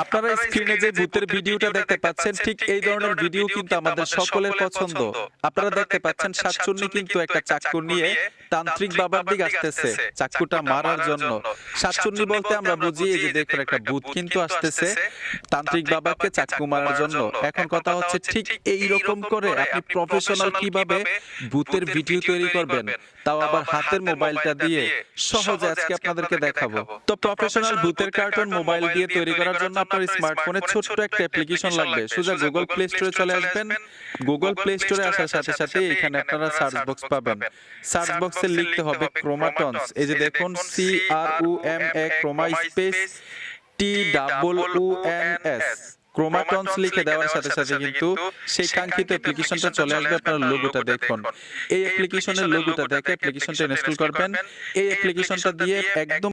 আপনারা স্ক্রিনে যে ভূতের ভিডিওটা দেখতে পাচ্ছেন, ঠিক এই ধরনের ভিডিও কিন্তু আমাদের সকলের পছন্দ। আপনারা দেখতে পাচ্ছেন শাকচুন্নি কিন্তু একটা চাকু নিয়ে তান্ত্রিক বাবার দিকে আসতেছে চাকুটা মারার জন্য। শাকচুন্নি বলতে আমরা বুঝি এই যে দেখুন একটা ভূত কিন্তু আসতেছে তান্ত্রিক বাবাকে চাকু মারার জন্য। এখন কথা হচ্ছে ঠিক এই রকম করে আপনি প্রফেশনাল কিভাবে ভূতের ভিডিও তৈরি করবেন, তাও আবার হাতের মোবাইলটা দিয়ে, সহজে আজকে আপনাদেরকে দেখাবো। তো প্রফেশনাল ভূতের কার্টুন মোবাইল দিয়ে তৈরি করার জন্য আপনার স্মার্টফোনে ছোট্ট একটা অ্যাপ্লিকেশন লাগবে। সোজা গুগল প্লে স্টোরে চলে আসবেন। গুগল প্লে স্টোরে আসার সাথে সাথে এখানে আপনারা সার্চ বক্স পাবেন। সার্চ বক্সে লিখতে হবে ক্রোমাটনস। এই যে দেখুন CROMA ক্রোমা স্পেস TOONS ক্রোমাটনস লিখে দেওয়ার সাথে সাথে কিন্তু সেই কাঙ্ক্ষিত অ্যাপ্লিকেশনটা চলে আসবে। আপনার লোগোটা দেখুন, এই অ্যাপ্লিকেশনের লোগোটা দেখে অ্যাপ্লিকেশনটা ইনস্টল করবেন। এই অ্যাপ্লিকেশনটা দিয়ে একদম